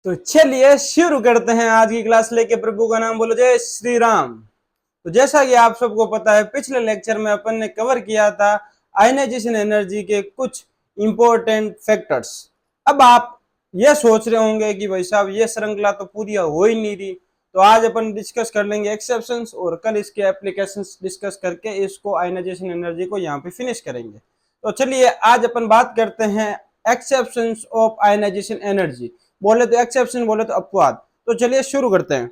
तो चलिए शुरू करते हैं आज की क्लास लेके। प्रभु का नाम बोलो, जय श्री राम। तो जैसा कि आप सबको पता है, पिछले लेक्चर में अपन ने कवर किया था आयनाइजेशन एनर्जी के कुछ इंपॉर्टेंट फैक्टर्स। अब आप ये सोच रहे होंगे कि भाई साहब ये श्रृंखला तो पूरी हो ही नहीं रही, तो आज अपन डिस्कस कर लेंगे एक्सेप्शंस और कल इसके एप्लीकेशंस डिस्कस करके इसको आयनाइजेशन एनर्जी को यहाँ पे फिनिश करेंगे। तो चलिए आज अपन बात करते हैं एक्सेप्शंस ऑफ आयनाइजेशन एनर्जी। बोले तो एक्सेप्शन, बोले तो अपवाद। तो चलिए शुरू करते हैं।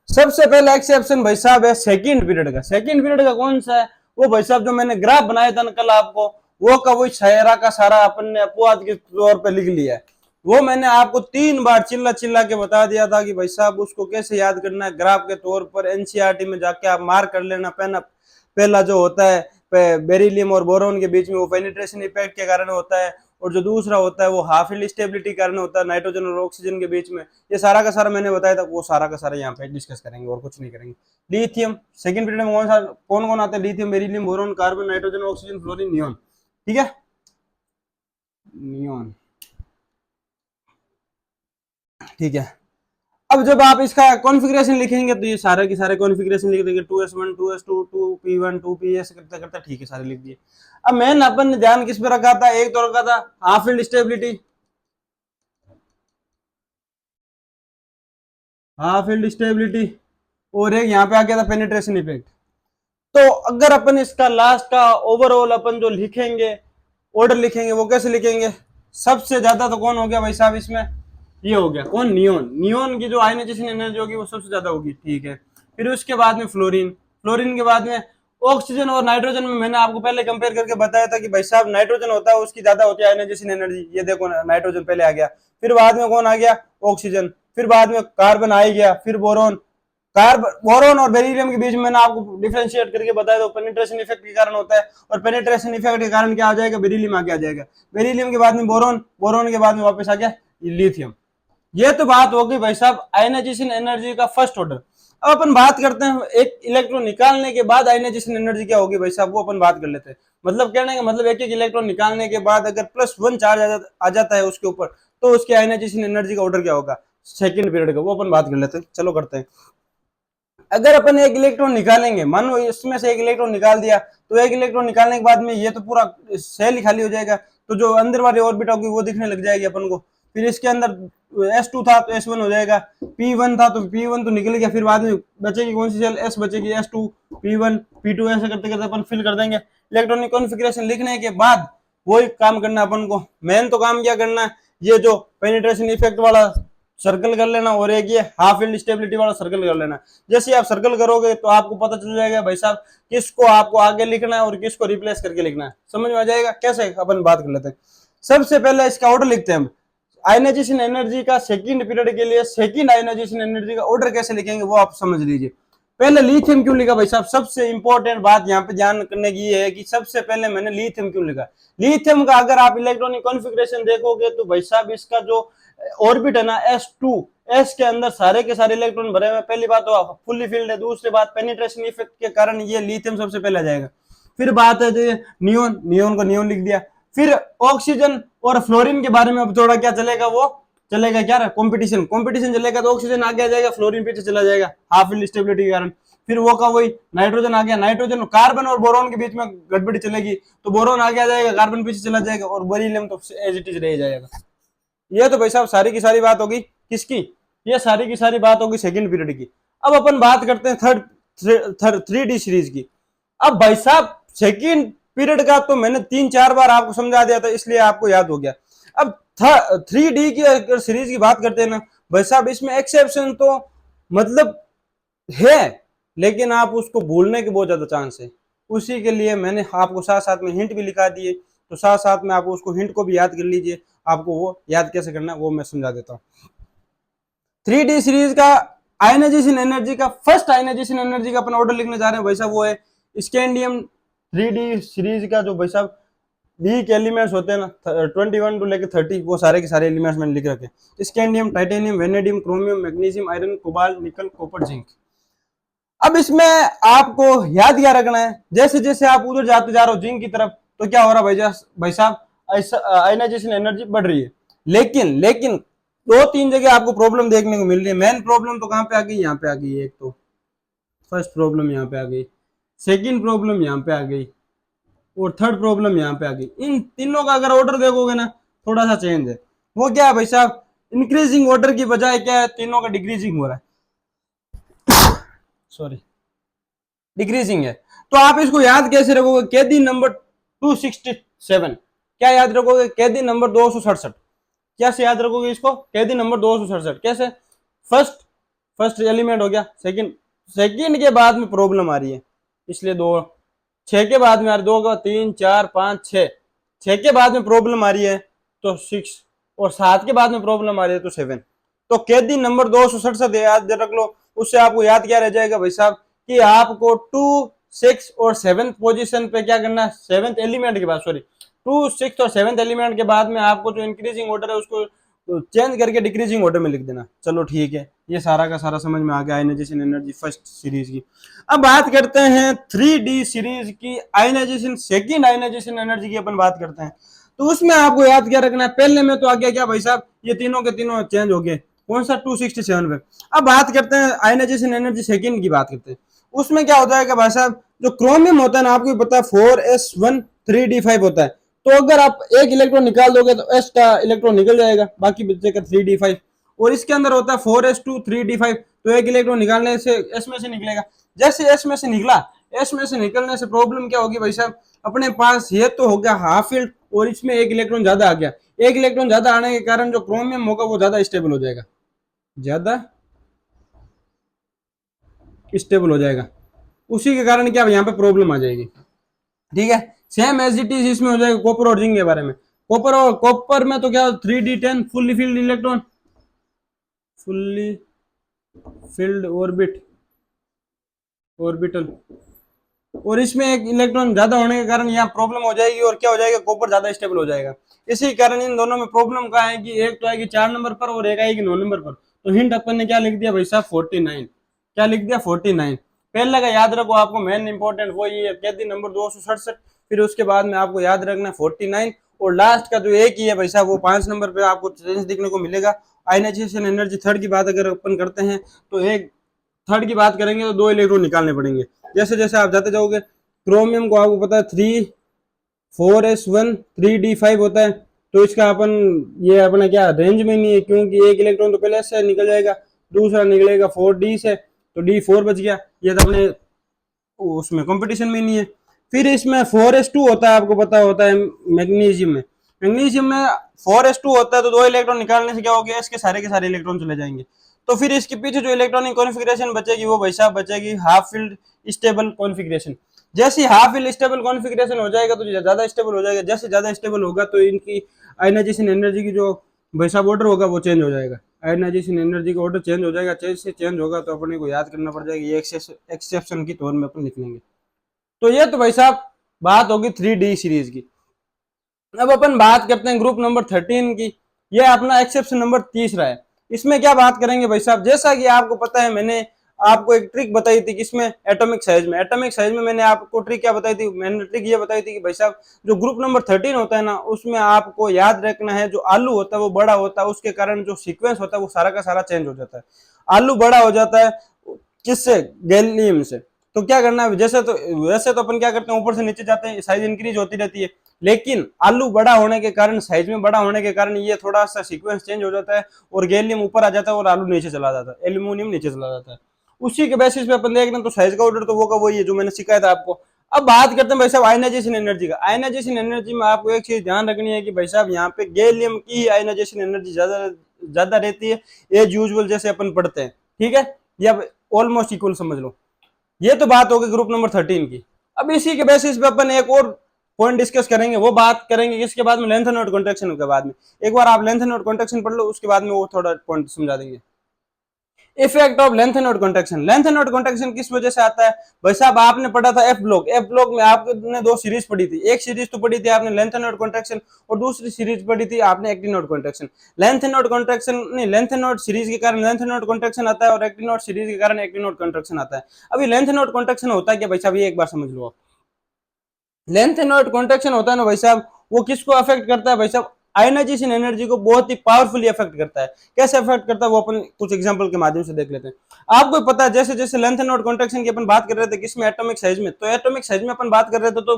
सबसे पहले एक्सेप्शन भाई साहब है सेकंड पीरियड का। सेकंड पीरियड का कौन सा है? वो भाई साहब जो मैंने ग्राफ बनाया था ना कल आपको, वो का वही सारा का सारा अपन ने अपवाद के तौर पे लिख लिया है। वो मैंने आपको 3 बार चिल्ला चिल्ला के बता दिया था कि भाई साहब उसको कैसे याद करना है। ग्राफ के तौर पर एनसीईआरटी में जाके आप मार्क कर लेना। पहला जो होता है बेरिलियम और बोरोन के बीच में, वो पेनिट्रेशन इफेक्ट के कारण होता है, और जो दूसरा होता है वो हाफ फील्ड स्टेबिलिटी कारण होता है नाइट्रोजन और ऑक्सीजन के बीच में। ये सारा का सारा मैंने बताया था, वो सारा का सारा यहाँ पे डिस्कस करेंगे और कुछ नहीं करेंगे। लिथियम सेकंड पीरियड में कौन कौन आता है? Lithium, beryllium, boron, carbon, nitrogen, oxygen, fluorine, neon. ठीक है, नियोन। ठीक है, अब जब आप इसका कॉन्फ़िगरेशन लिखेंगे तो ये सारे के सारे कॉन्फ़िगरेशन लिख देंगे, 2s1 2s2 2p1 2p ऐसे करते करते ठीक है सारे लिख दिए। अब मेन अपन ने ध्यान किस पे रखा था? एक तो रखा था half field stability, half field stability, और एक यहाँ पे आ गया था पेनिट्रेशन इफेक्ट। तो अगर अपन इसका लास्ट का ओवरऑल अपन जो लिखेंगे, ऑर्डर लिखेंगे, वो कैसे लिखेंगे? सबसे ज्यादा तो कौन हो गया भाई साहब इसमें? ये हो गया कौन? नियोन। नियोन की जो आयनाइजेशन एनर्जी होगी वो सबसे ज्यादा होगी। ठीक है, फिर उसके बाद में फ्लोरीन, फ्लोरीन के बाद में ऑक्सीजन और नाइट्रोजन में मैंने आपको पहले कंपेयर करके बताया था कि भाई साहब नाइट्रोजन होता है उसकी ज्यादा होती है आयनाइजेशन एनर्जी। ये देखो नाइट्रोजन पहले आ गया, फिर बाद में कौन आ गया? ऑक्सीजन, फिर बाद में कार्बन आ गया, फिर बोरोन। बोरोन और बेरिलियम के बीच में मैंने आपको डिफरेंशिएट करके बताया, तो पेनिट्रेशन इफेक्ट के कारण होता है, और पेनिट्रेशन इफेक्ट के कारण क्या आ जाएगा? बेरिलियम आगे आ जाएगा। बेरिलियम के बाद में बोरोन, बोरोन के बाद में वापस आ गया लिथियम। ये तो बात हो गई भाई साहब आयनाइजेशन एनर्जी का फर्स्ट ऑर्डर। अब अपन बात करते हैं एक इलेक्ट्रॉन निकालने के बाद आयनाइजेशन एनर्जी क्या होगी भाई साहब, वो अपन बात कर लेते हैं। मतलब कहने का मतलब एक एक इलेक्ट्रॉन निकालने के बाद अगर +1 चार्ज आ जाता है उसके ऊपर, तो उसके आयनाइजेशन एनर्जी का ऑर्डर क्या होगा सेकंड पीरियड का, वो अपन बात कर लेते हैं। चलो करते हैं। अगर अपन एक इलेक्ट्रॉन निकालेंगे, मान लो इसमें से एक इलेक्ट्रॉन निकाल दिया, तो एक इलेक्ट्रॉन निकालने के बाद में ये तो पूरा सेल ही खाली हो जाएगा, तो जो अंदर वाली ऑर्बिट होगी वो दिखने लग जाएगी अपन को। फिर इसके अंदर S2 था तो S1 हो जाएगा, P1 था तो P1 तो निकल गया, फिर बाद में बचेगी कौन सी सेल? S बचेगी, S2 P1 P2 ऐसे करते करते अपन फिल कर देंगे। इलेक्ट्रॉनिक कॉन्फ़िगरेशन लिखने के बाद वही काम करना अपन को। मेन तो काम क्या करना है? ये जो पेनिट्रेशन इफेक्ट वाला सर्कल कर लेना, और एक ये हाफ फील्ड स्टेबिलिटी वाला सर्कल कर लेना। जैसे आप सर्कल करोगे तो आपको पता चल जाएगा भाई साहब किसको आपको आगे लिखना है और किसको रिप्लेस करके लिखना है। समझ में आ जाएगा कैसे? अपन बात कर लेते हैं। सबसे पहले इसका ऑर्डर लिखते हैं हम। आयनाइजेशन एनर्जी का सेकंड पीरियड के लिए सेकंड आयनाइजेशन एनर्जी का ऑर्डर कैसे लिखेंगे वो आप समझ लीजिए। पहले लिथियम क्यों लिखा भाई साहब? सबसे इंपॉर्टेंट बात यहाँ पे ध्यान करने की ये है कि सबसे पहले मैंने लिथियम क्यों लिखा। लिथियम का अगर आप इलेक्ट्रॉनिक कॉन्फ़िगरेशन देखोगे तो भाई साहब इसका जो ऑर्बिट है ना S2, S के अंदर सारे के सारे इलेक्ट्रॉन भरे हुए। पहली बात तो फुल्ली फील्ड है, दूसरी बात पेनिट्रेशन इफेक्ट के कारण ये लिथियम सबसे पहले आ जाएगा। फिर बात है नियोन, नियोन को नियोन लिख दिया। फिर ऑक्सीजन और फ्लोरीन के बारे में अब थोड़ा क्या चलेगा, वो चलेगा क्या? कंपटीशन, कंपटीशन चलेगा तो ऑक्सीजन आगे आ जाएगा, फ्लोरीन पीछे चला जाएगा हाफ फील्ड स्टेबिलिटी के कारण। फिर वो का वही नाइट्रोजन आ गया, नाइट्रोजन कार्बन और बोरोन के बीच में गड़बड़ी चलेगी तो बोरोन आगे आ जाएगा, कार्बन पीछे चला जाएगा, और बेरिलियम तो एज इट इज रह जाएगा। ये तो भाई साहब सारी की सारी बात होगी किसकी? ये सारी की सारी बात होगी सेकंड पीरियड की। अब अपन बात करते हैं थर्ड 3D सीरीज की। अब भाई साहब सेकंड पीरियड का तो मैंने 3-4 बार आपको समझा दिया था, इसलिए आपको याद हो गया। अब 3D की अगर सीरीज की बात करते हैं ना भाई साहब, इसमें एक्सेप्शन तो मतलब है, लेकिन आप उसको भूलने के बहुत ज्यादा चांस है। उसी के लिए मैंने आपको साथ साथ में हिंट भी लिखा दिए, तो साथ साथ में आप उसको हिंट को भी याद कर लीजिए। आपको वो याद कैसे करना है वो मैं समझा देता हूँ। 3D सीरीज का आयनाइजेशन एनर्जी का फर्स्ट आयनाइजेशन एनर्जी का अपन ऑर्डर लिखने जा रहे हैं भाई साहब, वो है स्कैंडियम। 3D सीरीज का जो भाई साहब वीक एलिमेंट्स होते हैं ना 21 टू लेके 30, वो सारे के सारे एलिमेंट्स मैंने लिख रखे। Scandium, titanium, vanadium, chromium, magnesium, iron, cobalt, निकल, कॉपर, जिंक। अब इसमें आपको याद क्या रखना है? जैसे जैसे आप उधर जाते जा रहे हो जिंक की तरफ, तो क्या हो रहा है भाई साहब? आयनाइजेशन एनर्जी बढ़ रही है। लेकिन लेकिन दो तीन जगह आपको प्रॉब्लम देखने को मिल रही है। मेन प्रॉब्लम तो कहाँ पे आ गई, यहाँ पे आ गई। एक तो फर्स्ट प्रॉब्लम यहाँ पे आ गई, सेकंड प्रॉब्लम यहाँ पे आ गई, और थर्ड प्रॉब्लम यहाँ पे आ गई। इन तीनों का अगर ऑर्डर देखोगे ना, थोड़ा सा चेंज है। वो क्या है भाई साहब, इंक्रीजिंग ऑर्डर की बजाय क्या है, तीनों का डिक्रीजिंग हो रहा है, सॉरी डिक्रीजिंग है। तो आप इसको याद कैसे रखोगे, कैदी नंबर 267, क्या याद रखोगे, कैदी नंबर 267, कैसे याद रखोगे इसको, कैदी नंबर 267 कैसे, फर्स्ट फर्स्ट एलिमेंट हो गया, सेकंड सेकंड के बाद में प्रॉब्लम आ रही है, इसलिए दो, छह के बाद में आ रही, दो का तीन चार पांच छह, छह के बाद में प्रॉब्लम आ रही है तो सिक्स, और सात के बाद में प्रॉब्लम आ रही है तो सेवन। तो कैदी नंबर 267 याद रख लो। उससे आपको याद क्या रह जाएगा भाई साहब, कि आपको 2, 6 और 7 पोजीशन पे क्या करना है, सेवेंथ एलिमेंट के बाद, सॉरी 2, 6 और 7 एलिमेंट के बाद में आपको जो इंक्रीजिंग ऑर्डर है उसको चेंज करके डिक्रीजिंग ऑर्डर में लिख देना। चलो ठीक है, ये सारा का सारा समझ में आ गया आयनाइजेशन एनर्जी फर्स्ट सीरीज की। अब बात करते हैं 3D सीरीज की आयनाइजेशन, सेकंड आयनाइजेशन एनर्जी की अपन बात करते हैं। तो उसमें आपको याद क्या रखना है, पहले में तो आ गया क्या भाई साहब, ये तीनों के तीनों चेंज हो गए, कौन सा 267 पे। अब बात करते हैं आयनाइजेशन एनर्जी सेकंड की बात करते हैं। उसमें क्या होता है कि भाई साहब जो क्रोमियम होता है ना, आपको पता है 4s1 3d5 होता है। तो अगर आप एक इलेक्ट्रॉन निकाल दोगे तो एस का इलेक्ट्रॉन निकल जाएगा, बाकी बचेगा 3d5। और इसके अंदर होता है 4s2 3d5, तो एक इलेक्ट्रॉन निकालने से एस में से निकलेगा। जैसे एस में से निकला, एस में से निकलने से प्रॉब्लम क्या होगी भाई साहब, अपने पास ये तो हो गया हाफ फील्ड, और इसमें एक इलेक्ट्रॉन ज्यादा आ गया। एक इलेक्ट्रॉन ज्यादा आने के कारण जो क्रोमियम होगा वो ज्यादा स्टेबल हो जाएगा, ज्यादा स्टेबल हो जाएगा। उसी के कारण क्या यहाँ पे प्रॉब्लम आ जाएगी। ठीक है, सेम एज इट इज इसमें हो जाएगा कॉपर और जिंक के बारे में। कॉपर और कॉपर में तो क्या 3d10 fully filled electron, fully filled orbit orbital, और इसमें एक इलेक्ट्रॉन ज्यादा होने के कारण यहाँ प्रॉब्लम हो जाएगी, और क्या हो जाएगा, कॉपर ज्यादा स्टेबल हो जाएगा। इसी कारण इन दोनों में प्रॉब्लम क्या है कि एक तो आएगी 4 नंबर पर और एक आएगी 9 नंबर पर। तो हिंट अपन ने क्या लिख दिया भाई साहब, 49, क्या लिख दिया 49। पहले का याद रखो, आपको मेन इंपॉर्टेंट वो ये कैदी नंबर 267, फिर उसके बाद में आपको याद रखना 49, और लास्ट का जो एक ही है भाई साहब वो 5 नंबर पे आपको चेंज देखने को मिलेगा। आयनाइजेशन एनर्जी थर्ड की बात अगर अपन करते हैं, तो एक थर्ड की बात करेंगे तो 2 इलेक्ट्रॉन निकालने पड़ेंगे। जैसे जैसे आप जाते जाओगे, क्रोमियम को आपको पता है 4s1 3d5 होता है, तो इसका अपन ये अपना क्या रेंज में नहीं है, क्योंकि एक इलेक्ट्रॉन तो पहले से निकल जाएगा, दूसरा निकलेगा 4d से, तो d4 बच गया, ये तो अपने उसमें कंपटीशन में नहीं है। फिर इसमें 4s2 होता है, आपको पता होता है मैग्नीशियम में, मैग्नीशियम में 4s2 होता है, तो 2 इलेक्ट्रॉन निकालने से क्या हो गया, इसके सारे के सारे इलेक्ट्रॉन चले जाएंगे। तो फिर इसके पीछे जो इलेक्ट्रॉनिक कॉन्फ़िगरेशन बचेगी वो भाई साहब बचेगी हाफ फील्ड स्टेबल कॉन्फ़िगरेशन। जैसे हाफ फील्ड स्टेबल कॉन्फ़िगरेशन हो जाएगा तो ज्यादा स्टेबल हो जाएगा, जैसे ज्यादा स्टेबल होगा तो इनकी आयनाइजेशन एनर्जी की जो भाई साहब ऑर्डर होगा वो चेंज हो जाएगा। आयनाइजेशन एनर्जी का ऑर्डर चेंज हो जाएगा, चेंज होगा तो अपने को याद करना पड़ जाएगा, ये एक्सेप्शन की तौर में अपन लिख लेंगे। तो ये तो भाई साहब बात होगी 3D सीरीज की। अब अपन बात करते हैं ग्रुप नंबर 13 की, ये अपना एक्सेप्शन नंबर तीसरा है। इसमें क्या बात करेंगे भाई साहब, जैसा कि आपको पता है मैंने आपको एक ट्रिक बताई थी, किसमें, एटॉमिक साइज में। एटॉमिक साइज में मैंने आपको ट्रिक क्या बताई थी, मैंने ट्रिक ये बताई थी कि भाई साहब जो ग्रुप नंबर 13 होता है ना, उसमें आपको याद रखना है जो आलू होता है वो बड़ा होता है, उसके कारण जो सीक्वेंस होता है वो सारा का सारा चेंज हो जाता है। आलू बड़ा हो जाता है किससे, गैलियम से। तो क्या करना है, जैसे तो वैसे तो अपन क्या करते हैं, ऊपर से नीचे जाते हैं, साइज इंक्रीज होती रहती है, लेकिन आलू बड़ा होने के कारण, साइज में बड़ा होने के कारण ये थोड़ा सा सीक्वेंस चेंज हो जाता है, और गैलियम ऊपर आ जाता है और आलू नीचे चला जाता है, एल्यूमिनियम नीचे चला जाता है। उसी के बेसिस पे अपन देख रहे हैं, तो साइज का ऑर्डर तो वो का वही है जो मैंने सिखाया था आपको। अब बात करते हैं भाई साहब आयनाइजेशन एनर्जी का। आयनाइजेशन एनर्जी में आपको एक चीज ध्यान रखनी है कि भाई साहब यहाँ पे गैलियम की आयनाइजेशन एनर्जी ज्यादा रहती है, एज यूजुअल जैसे अपन पढ़ते हैं, ठीक है, या ऑलमोस्ट इक्वल समझ लो। ये तो बात होगी ग्रुप नंबर 13 की। अब इसी के बेसिस पे अपन एक और पॉइंट डिस्कस करेंगे, वो बात करेंगे इसके बाद में लेंथन और कॉन्ट्रैक्शन के बाद में। एक बार आप लेंथन और कॉन्ट्रैक्शन पढ़ लो, उसके बाद में वो थोड़ा पॉइंट समझा देंगे। इफेक्ट ऑफ लेंथन और कॉन्ट्रैक्शन, लेंथन और कॉन्ट्रैक्शन किस वजह से आता है भाई साहब, आपने पढ़ा था एफ ब्लॉक, एफ ब्लॉक में आपने 2 सीरीज पढ़ी थी। एक सीरीज तो पढ़ी थी आपने लेंथन और कॉन्ट्रैक्शन, और दूसरी सीरीज पढ़ी थी आपने एक्टिन और कॉन्ट्रैक्शन। लेंथन और कॉन्ट्रैक्शन नहीं, लेंथन और सीरीज के कारण लेंथन और कॉन्ट्रैक्शन आता है, और एक्टिन और सीरीज के कारण एक्टिन और कॉन्ट्रैक्शन आता है। अभी लेंथन और कॉन्ट्रैक्शन होता है क्या भाई साहब, ये एक बार समझ लो आप। लेंथ एंड कॉन्ट्रैक्शन होता है ना भाई साहब, वो किसको अफेक्ट करता है भाई साहब, आयनाइजेशन एनर्जी को बहुत ही पावरफुली अफेक्ट करता है। कैसे अफेक्ट करता है वो अपन कुछ एग्जांपल के माध्यम से देख लेते हैं। आपको पता है जैसे जैसे लेंथ एंड कॉन्ट्रैक्शन की अपन बात कर रहे थे किसमें, एटॉमिक साइज में, तो एटॉमिक साइज में अपन बात कर रहे थे तो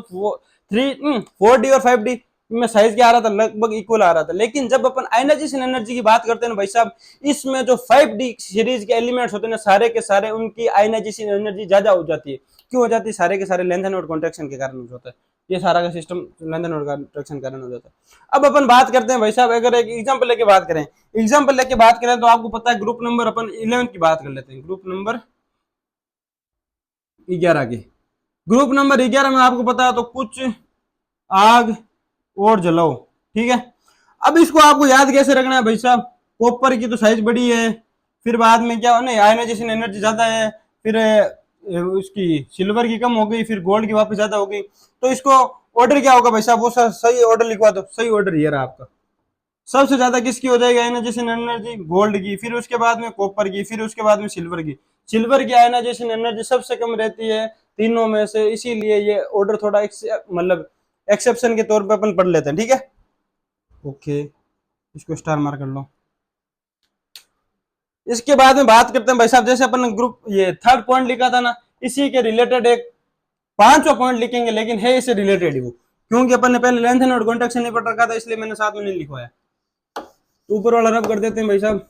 4D और 5D में साइज क्या आ रहा था, लगभग इक्वल आ रहा था। लेकिन जब अपन आयनाइजेशन एनर्जी की बात करते हैं ना भाई साहब, इसमें जो 5D सीरीज के एलिमेंट्स होते हैं ना सारे के सारे, उनकी आयनाइजेशन एनर्जी ज्यादा हो जाती है। क्यों हो जाती है? सारे के सारे लेंथ एंड कॉन्ट्रैक्शन के कारण होता है। ये सारा का सिस्टम लेंथ एंड कॉन्ट्रैक्शन के कारण हो जाता है। अब अपन बात करते हैं भाई साहब, अगर एक एग्जांपल लेके बात करें, तो आपको पता है ग्रुप नंबर अपन 11 की बात कर लेते हैं, ग्रुप नंबर 11 की। ग्रुप नंबर 11 में आपको पता है तो कुछ आग और जलाओ, ठीक है। अब इसको आपको याद कैसे रखना है भाई साहब, कॉपर की तो साइज बड़ी है, फिर बाद में क्या नहीं आयनाइजेशन एनर्जी ज्यादा है, फिर उसकी सिल्वर की कम हो गई, फिर गोल्ड की वापस ज्यादा हो गई, तो इसको ऑर्डर क्या होगा भाई साहब, वो सही ऑर्डर लिखवा दो। सही ऑर्डर ये रहा आपका। सबसे ज्यादा किसकी हो जाएगी आयनाइजेशन एनर्जी? गोल्ड की, फिर उसके बाद में कॉपर की, फिर उसके बाद में सिल्वर की। सिल्वर की आयनाइजेशन एनर्जी सबसे कम रहती है तीनों में से, इसीलिए ये ऑर्डर थोड़ा मतलब एक्सेप्शन के तौर पे अपन पढ़ लेते हैं, ठीक है। ओके, इसको स्टार मार कर लो। इसके बाद में बात करते हैं भाई साहब, जैसे अपन ग्रुप ये थर्ड पॉइंट लिखा था ना, इसी के रिलेटेड एक पांचवा पॉइंट लिखेंगे, लेकिन है इससे रिलेटेड ही वो, क्योंकि अपन ने पहले लेंथ एंड कॉन्ट्रैक्शन नहीं पढ़ रखा था, इसलिए मैंने साथ में नहीं लिखवाया। तो ऊपर वाला रब कर देते हैं भाई साहब।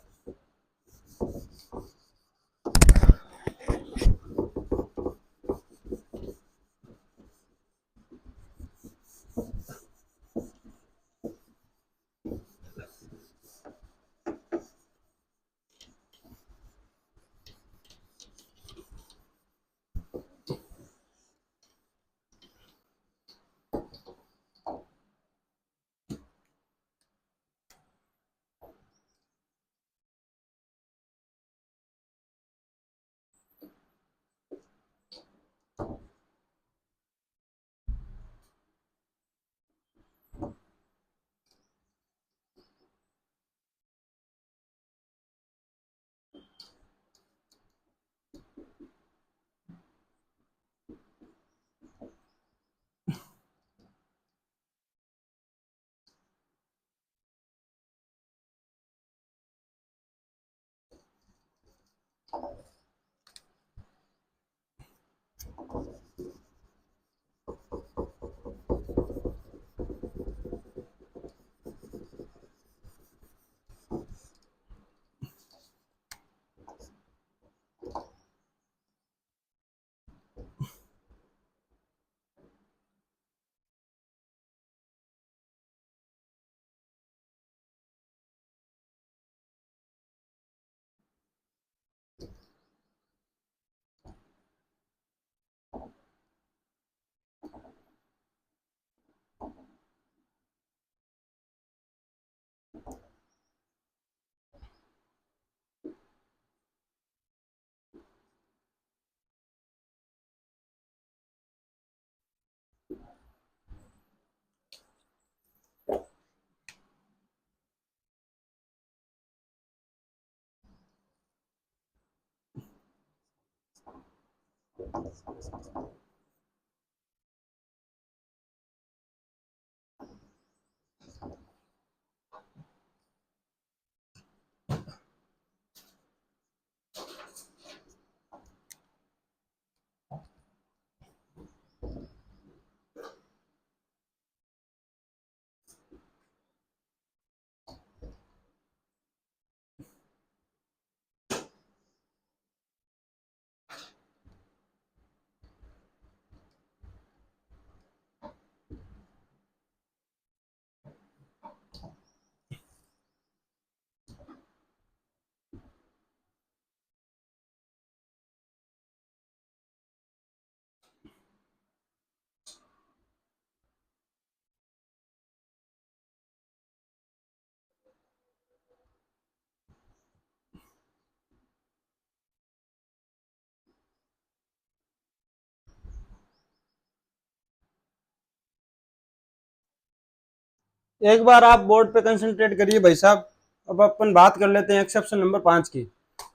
एक बार आप बोर्ड पे कंसंट्रेट करिए भाई साहब। अब अपन बात कर लेते हैं एक्सेप्शन नंबर 5 की।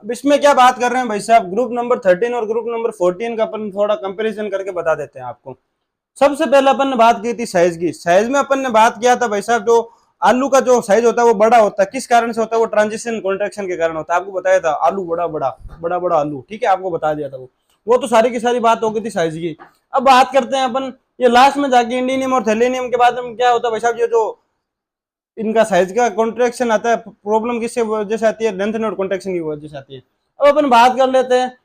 अब इसमें क्या बात कर रहे हैं भाई साहब, ग्रुप नंबर 13 और ग्रुप नंबर 14 का अपन थोड़ा कंपैरिजन करके बता देते हैं आपको। सबसे पहले अपन ने बात की थी साइज की। साइज में अपन ने बात किया था भाई साहब, जो आलू का जो साइज होता है वो बड़ा होता है, किस कारण से होता है? वो ट्रांजिशन कॉन्ट्रैक्शन के कारण होता है। आपको बताया था आलू बड़ा बड़ा, बड़ा बड़ा आलू, ठीक है, आपको बता दिया था वो तो सारी की सारी बात हो गई थी साइज की। अब बात करते हैं अपन ये लास्ट में जाके इंडिनियम और थैलेनियम के बाद में क्या होता है भाई साहब, ये जो इनका साइज का कॉन्ट्रैक्शन आता है, प्रॉब्लम किससे वजह से आती है? लेंथ और कॉन्ट्रैक्शन की वजह से आती है। अब अपन बात कर लेते हैं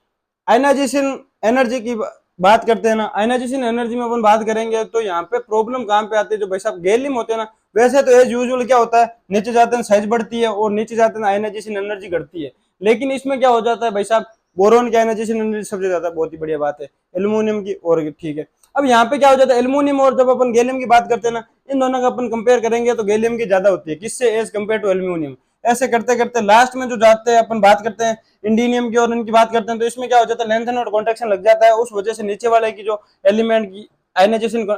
आयनाइजेशन एनर्जी की, बात करते हैं ना। आयनाइजेशन एनर्जी में अपन बात करेंगे तो यहाँ पे प्रॉब्लम कहाँ पे आती है? जो भाई साहब गैलियम होते हैं ना, वैसे तो एज यूजुअल क्या होता है, नीचे जाते हैं साइज बढ़ती है और नीचे जाते हैं आयनाइजेशन एनर्जी घटती है। लेकिन इसमें क्या हो जाता है भाई साहब, बोरोन की आयनाइजेशन एनर्जी सबसे ज्यादा, बहुत ही बढ़िया बात है, एल्यूमिनियम की और ठीक है। अब यहाँ पे क्या हो जाता है, एल्यूमिनियम और जब अपन गैलियम की बात करते हैं ना, इन दोनों का अपन कंपेयर करेंगे तो गैलियम की ज्यादा होती है, किससे? As compare to aluminium. ऐसे करते करते लास्ट में जो जाते हैं अपन बात करते हैं इंडिनियम की और इनकी बात करते हैं, तो इसमें क्या हो जाता है, लेंथन और कॉन्ट्रैक्शन लग जाता है, उस वजह से नीचे वाले की जो एलिमेंट की आयनाइजेशन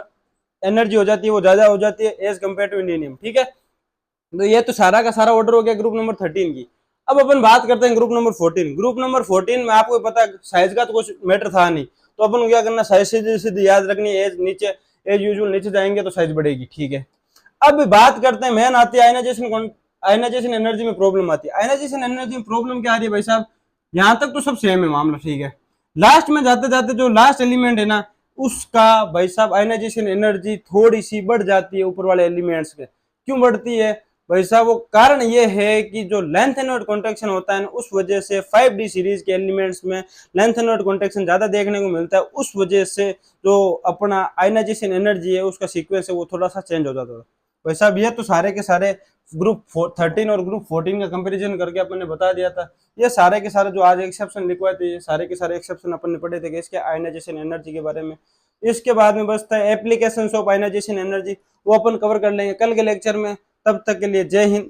एनर्जी हो जाती है वो ज्यादा हो जाती है एज कम्पेयर टू इंडिनियम, ठीक है। तो ये तो सारा का सारा ऑर्डर हो गया ग्रुप नंबर 13 की। अब अपन बात करते हैं ग्रुप नंबर 14। ग्रुप नंबर 14 में आपको पता है साइज का तो कुछ मैटर था नहीं, तो अपन क्या करना, साइज सीधी सीधी याद रखनी है, एज नीचे, एज यूजुअल नीचे जाएंगे तो साइज बढ़ेगी, ठीक है। अब बात करते हैं मेन आती है आयनाइजेशन, आयनाइजेशन एनर्जी में प्रॉब्लम आती है। आयनाइजेशन एनर्जी में प्रॉब्लम क्या आ रही है भाई साहब, यहाँ तक तो सब सेम है मामला, ठीक है। लास्ट में जाते जाते जो लास्ट एलिमेंट है ना, उसका भाई साहब आयनाइजेशन एनर्जी थोड़ी सी बढ़ जाती है ऊपर वाले एलिमेंट्स के। क्यों बढ़ती है भाई साहब? वो कारण ये है कि जो लेंथ एनोड कॉन्ट्रैक्शन होता है ना, उस वजह से 5D सीरीज के एलिमेंट्स में लेंथ एनोड कॉन्ट्रैक्शन ज्यादा देखने को मिलता है, उस वजह से जो अपना आयनाइजेशन एनर्जी है उसका सीक्वेंस है वो थोड़ा सा चेंज हो जाता है भाई साहब। ये तो सारे के सारे ग्रुप 13 और ग्रुप 14 का कंपैरिजन करके अपन ने बता दिया था। ये सारे के सारे जो आज एक्सेप्शन लिखवाए थे, ये सारे के सारे एक्सेप्शन अपन ने पढ़े थे इसके आयनाइजेशन एनर्जी के बारे में। इसके बाद में बचता है एप्लीकेशंस ऑफ आयनाइजेशन एनर्जी, वो अपन कवर कर लेंगे कल के लेक्चर में। तब तक के लिए जय हिंद।